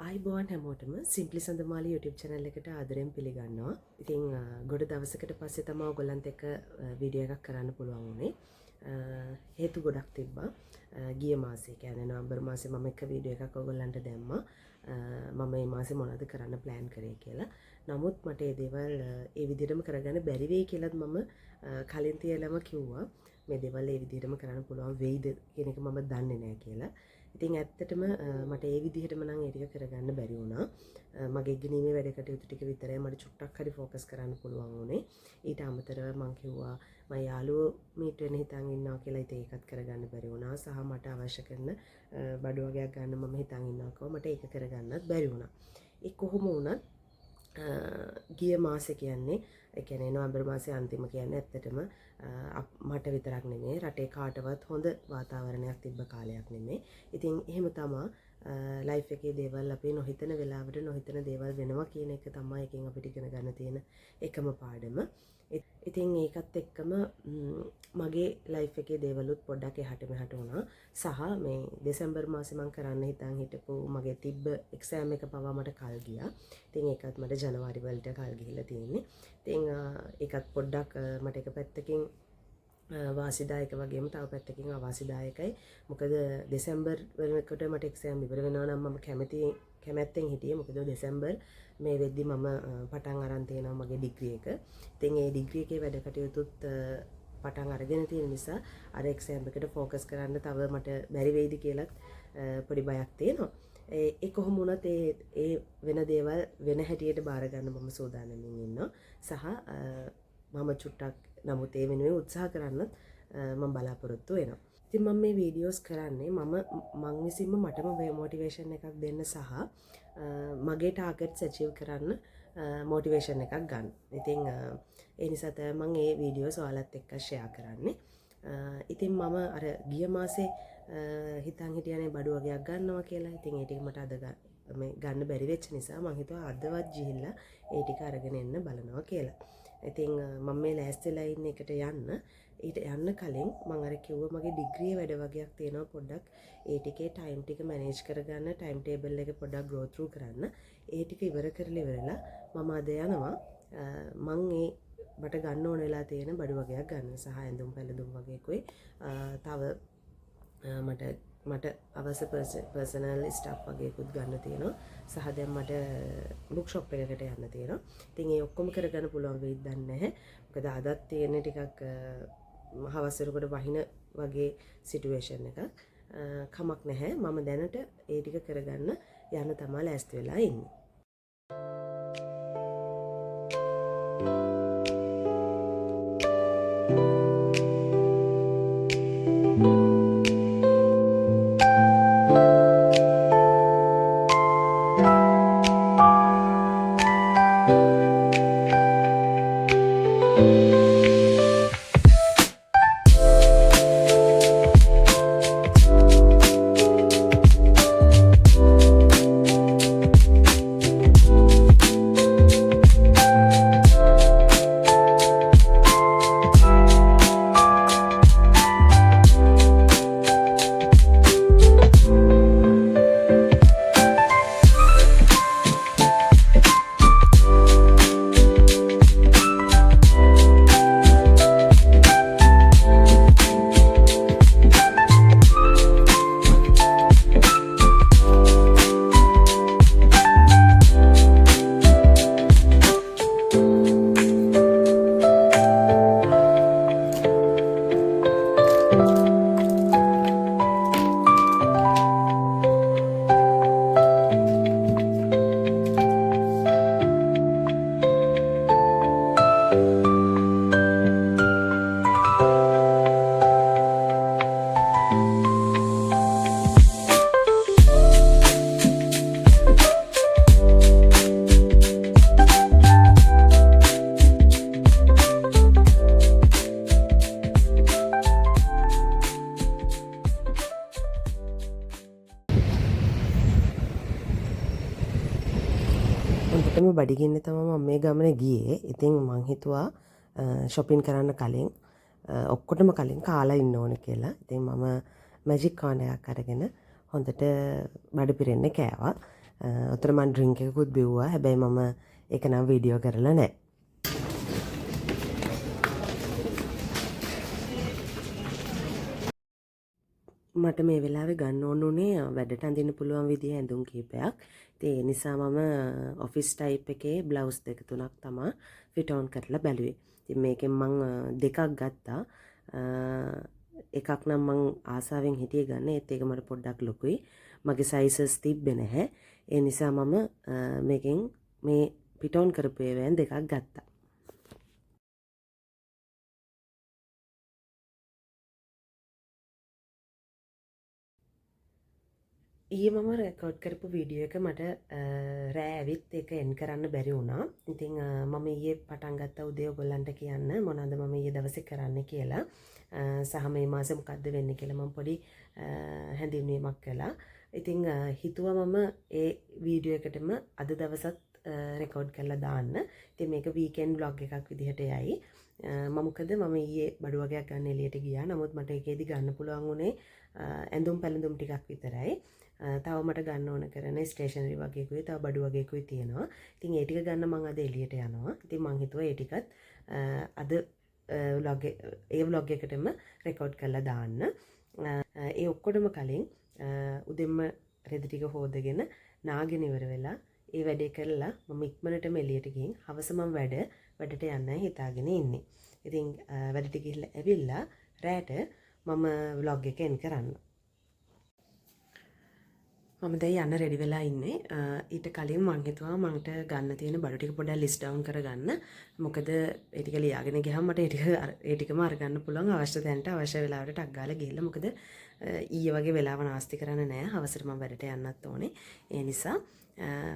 ආයිබෝන් හැමෝටම simply Sandamali YouTube channel එකට ආදරයෙන් පිළිගන්නවා. ඉතින් ගොඩ දවසකට පස්සේ තමයි ඔයගොල්ලන්ට එක වීඩියෝ එකක් කරන්න පුළුවන් වුණේ. හේතු ගොඩක් තිබ්බා. ගිය මාසේ කියන්නේ නොවැම්බර් මාසේ මම එක වීඩියෝ එකක් ඔයගොල්ලන්ට දැම්මා. මම මේ මාසේ මොනවද කරන්න ප්ලෑන් කරේ කියලා. නමුත් මට මේ දේවල් ඒ විදිහටම කරගන්න බැරි වෙයි කියලාත් මම කලින් තියලම කිව්වා. මේ දේවල් ඒ විදිහටම කරන්න පුළුවන් වෙයිද කියන එක මම දන්නේ නැහැ කියලා. ඉතින් ඇත්තටම මට ඒ විදිහටම නම් ඒ ටික කරගන්න බැරි වුණා. මගේ ඉගෙනීමේ වැඩ කටයුතු ටික විතරයි මට චුට්ටක් හරි ફોකස් කරන්න පුළුවන් වුණේ. ඊට අමතරව මම කිව්වා මම යාළුවෝ මීට් වෙන හිතන් ඉන්නවා කියලා ඉතින් ඒකත් කරගන්න බැරි වුණා. සහ මට අවශ්‍ය කරන බඩු වගේක් ගන්න මම හිතන් ඉන්නවා කිව්වා. මට ඒක කරගන්නත් බැරි වුණා. ඒ කොහොම වුණත් ගිය මාසේ කියන්නේ ඒ කියන්නේ නොවැම්බර් මාසේ අන්තිම කියන්නේ ඇත්තටම මට විතරක් නෙමෙයි රටේ කාටවත් හොඳ වාතාවරණයක් තිබ්බ කාලයක් නෙමෙයි. ඉතින් එහෙම තමයි ලයිෆ් එකේ දේවල් අපි නොහිතන වෙලාවට නොහිතන දේවල් වෙනවා කියන එක තමයි එකෙන් අපිට ඉගෙන ගන්න තියෙන එකම පාඩම. ඉතින් ඒකත් එක්කම මගේ ලයිෆ් එකේ දේවලුත් පොඩ්ඩක් එහාට මෙහාට වුණා. සහ මේ දෙසැම්බර් මාසේ මම කරන්න හිතන් හිටපු මගේ තිබ්බ එක්සෑම් එක පවා මට කල් ගියා. ඉතින් ඒකත් මට ජනවාරි වලට කල් ගිහිල්ලා තියෙන්නේ. ඉතින් ඒකත් පොඩ්ඩක් මට එක පැත්තකින් වාසිදායක වගේම තව පැත්තකින් අවාසිදායකයි. මොකද දෙසැම්බර් වෙනකොට මට එක්සෑම් ඉවර වෙනවා නම් මම කැමැත්තෙන් හිටියේ. මොකද දෙසැම්බර් මේ වෙද්දි මම පටන් අරන් තියෙනවා මගේ ඩිග්‍රී එක. ඉතින් ඒ ඩිග්‍රී එකේ වැඩ කටයුතුත් පටන් අරගෙන තියෙන නිසා අර එක්සෑම් එකට ફોකස් කරන්න තව මට බැරි වෙයිද කියලාත් පොඩි බයක් තියෙනවා. ඒ කොහොම වුණත් ඒ වෙන දේවල් වෙන හැටියට බාර ගන්න මම සූදානම්ින් ඉන්නවා. සහ මම චුට්ටක් නමුත් ඒ වෙනුවෙන් උත්සාහ කරන්නත් මම බලාපොරොත්තු වෙනවා. ඉතින් මම මේ වීඩියෝස් කරන්නේ මම විසින්ම මටම මොටිවේෂන් එකක් දෙන්න සහ මගේ ටාගට්ස් අචීව් කරන්න මොටිවේෂන් එකක් ගන්න. ඉතින් ඒ නිසා තමයි මම මේ වීඩියෝස් ඔයාලත් එක්ක ෂෙයා කරන්නේ. ඉතින් මම අර ගිය මාසේ හිතන් හිටියනේ බඩු වගේක් ගන්නවා කියලා. ඉතින් ඒ ටික මට අද ගන්න බැරි වෙච්ච නිසා මම හිතුවා අදවත් ගිහිල්ලා ඒ ටික අරගෙන එන්න බලනවා කියලා. ඉතින් මම මේ ලෑස්තිලා ඉන්න එකට ඊට යන්න කලින් මම අර කිව්වා මගේ ඩිග්‍රී වැඩ වගේක් තියෙනවා පොඩ්ඩක් ඒ ටිකේ ටයිම් ටික මැනේජ් කරගන්න ටයිම් ටේබල් එක පොඩ්ඩක් ගෝ ත්‍රූ කරන්න. ඒ ටික ඉවර කරලා ඉවරලා මම අද යනවා මම මට ගන්න ඕන වෙලා තියෙන බඩු වගේක් ගන්න සහ ඇඳුම් පැළඳුම් වගේකුයි තව මට අවශ්‍ය පර්සනල් ස්ටෆ් වගේකුත් ගන්න තියෙනවා. සහ දැන් මට බුක් ෂොප් එකකට යන්න තියෙනවා. ඉතින් ඒ ඔක්කොම කරගන්න පුළුවන් වෙයිද දන්නේ නැහැ. මොකද අදත් තියෙන ටිකක් හවසරකට වහින වගේ සිටුේෂන් එකක්. කමක් නැහැ. මම දැනට ඒ ටික කරගන්න යන්න තමයි ලෑස්ති වෙලා ඉන්නේ. හොඳටම බඩගින්න තමයි මම මේ ගමනේ ගියේ. ඉතින් මං හිතුවා shopping කරන්න කලින් ඔක්කොටම කලින් කාලා ඉන්න ඕන කියලා. ඉතින් මම මැජික් කාණ්ඩයක් අරගෙන හොඳට බඩ පිරෙන්න කෑවා. ඔතන මම ඩ්‍රින්ක් එකකුත් බිව්වා. හැබැයි මම ඒක නම් වීඩියෝ කරලා නැහැ. මට මේ වෙලාවේ ගන්න ඕන උනේ වැඩට අඳින්න පුළුවන් විදිහේ ඇඳුම් කීපයක්. ඉතින් ඒ නිසා මම ඔෆිස් ටයිප් එකේ බ්ලවුස් දෙක තුනක් තමයි ෆිට ඔන් කරලා බැලුවේ. ඉතින් මේකෙන් මම දෙකක් ගත්තා. එකක් නම් මං ආසාවෙන් හිටියේ ගන්න. ඒත් ඒක මට පොඩ්ඩක් ලොකුයි. මගේ සයිසස් තිබ්බේ නැහැ. ඒ නිසා මම මේකෙන් මේ ෆිට ඔන් කරපු ඒවායින් දෙකක් ගත්තා. ඊයේ මම රෙකෝඩ් කරපු වීඩියෝ එක මට රෑ ඇවිත් ඒක එන් කරන්න බැරි වුණා. ඉතින් මම ඊයේ පටන් ගත්ත උදේ ඔයගොල්ලන්ට කියන්න මොනවද මම ඊයේ දවසේ කරන්න කියලා. සහ මේ මාසේ මොකද්ද වෙන්නේ කියලා මම පොඩි හැඳින්වීමක් කළා. ඉතින් හිතුවා මම ඒ වීඩියෝ එකටම අද දවසත් රෙකෝඩ් කරලා දාන්න. ඉතින් මේක වීකෙන්ඩ් vlog එකක් විදිහට යයි. මොකද මම ඊයේ බඩු වගේක් ගන්න එළියට ගියා. නමුත් මට ඒකේදී ගන්න පුළුවන් උනේ ඇඳුම් පැළඳුම් ටිකක් විතරයි. තව මට ගන්න ඕන කරන ස්ටේෂනරි වගේකුයි තව බඩු වගේකුයි තියෙනවා. ඉතින් ඒ ටික ගන්න මම අද එළියට යනවා. ඉතින් මං හිතුවා ඒ ටිකත් අද vlog එකටම රෙකෝඩ් කරලා දාන්න. ඒ ඔක්කොටම කලින් උදෙන්ම රෙදි ටික හොදගෙන නාගෙන ඉවර වෙලා ඒ වැඩේ කරලා මම ඉක්මනටම එළියට ගිහින් හවස මම වැඩට යන්නයි හිතාගෙන ඉන්නේ. ඉතින් වැඩට ගිහිල්ලා ඇවිල්ලා රැට මම vlog එක එන් කරන්න. මම දැන් යන්න රෙඩි වෙලා ඉන්නේ. ඊට කලින් මං හිතුවා මන්ට ගන්න තියෙන බඩු ටික පොඩ්ඩක් ලිස්ට් ඩවුන් කරගන්න. මොකද ඒ ටික ලියාගෙන ගියාම මට ඒ ටිකම අරගන්න පුළුවන් අවශ්‍ය තැනට අවශ්‍ය වෙලාවට ටක් ගාලා ගිහලා. මොකද ඊයේ වගේ වෙලාව නාස්ති කරන්න නෑ. හවසට මම වැඩට යන්නත් ඕනේ. ඒ නිසා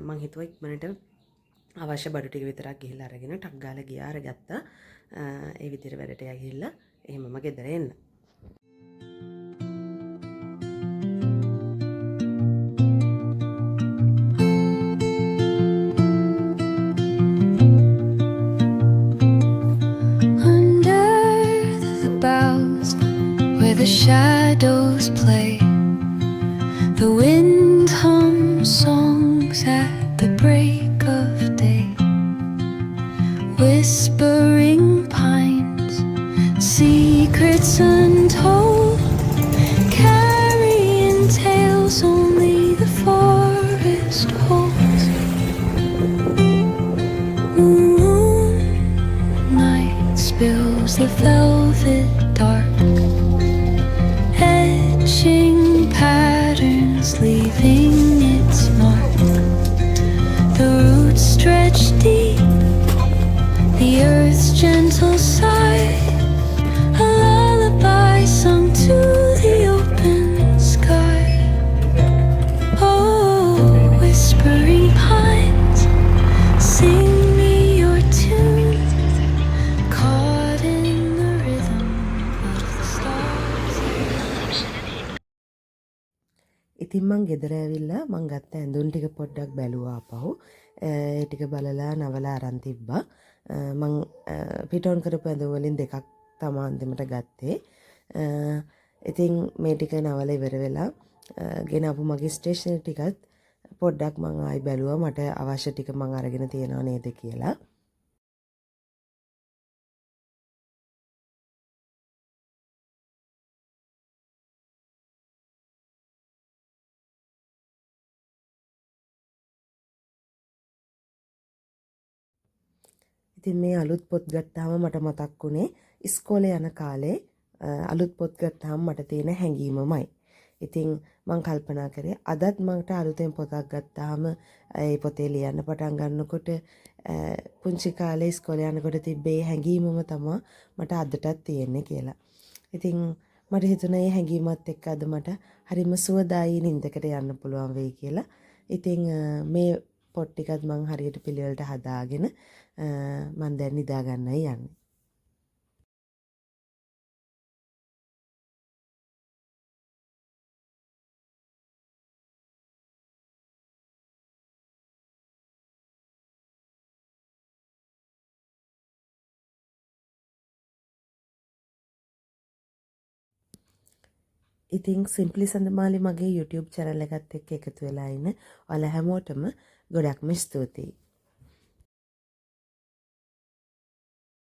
මං හිතුවා ඉක්මනට අවශ්‍ය බඩු ටික විතරක් ගිහලා අරගෙන ටක් ගාලා ගියා අරගත්තා. ඒ විදිහට වැඩට ගිහිල්ලා එහෙමම ගෙදර එන්න. The shadows play, the wind hums songs at the break of day, whispering pines, secrets untold, carrying tales only the forest holds. Moonlight spills the velvet dark, patterns leaving its mark. The roots stretch deep, the earth's gentle sigh, a lullaby sung to the open sky. Oh, whispering pines, sing me your tune, caught in the rhythm of the stars. ඉතින් මං ගෙදර ඇවිල්ලා මං ගත්ත ඇඳුම් ටික පොඩ්ඩක් බැලුවා ආපහු. ඒ ටික බලලා නවලා අරන් තිබ්බා. මං ෆිට ඔන් කරපු ඇඳුම් වලින් දෙකක් තමයි අන්තිමට ගත්තේ. ඉතින් මේ ටික නවලා ඉවර වෙලා ගෙනාපු මගේ ස්ටේෂනරි ටිකත් පොඩ්ඩක් මං ආයි බැලුවා මට අවශ්‍ය ටික මං අරගෙන තියනව නේද කියලා. ඉතින් මේ අලුත් පොත් ගත්තාම මට මතක් වුණේ ඉස්කෝලේ යන කාලේ අලුත් පොත් ගත්තාම මට තියෙන හැඟීමමයි. ඉතින් මං කල්පනා කරේ අදත් මට අලුතෙන් පොතක් ගත්තාම ඒ පොතේ ලියන්න පටන් ගන්නකොට පුංචි කාලේ ඉස්කෝලේ යනකොට තිබ්බේ හැඟීමම තමයි මට අදටත් තියෙන්නේ කියලා. ඉතින් මට හිතුණා මේ හැඟීමත් එක්ක අද මට හරිම සුවදායී නිින්දකට යන්න පුළුවන් වෙයි කියලා. ඉතින් මේ පොත් ටිකත් මං හරියට පිළිවෙලට හදාගෙන මං දැන් නිදා ගන්නයි යන්නේ. ඉතින් සිම්පලි සඳමාලි මගේ YouTube channel එකත් එක්ක එකතු වෙලා ඉන්න ඔයාලා හැමෝටම ගොඩක්ම ස්තුතියි.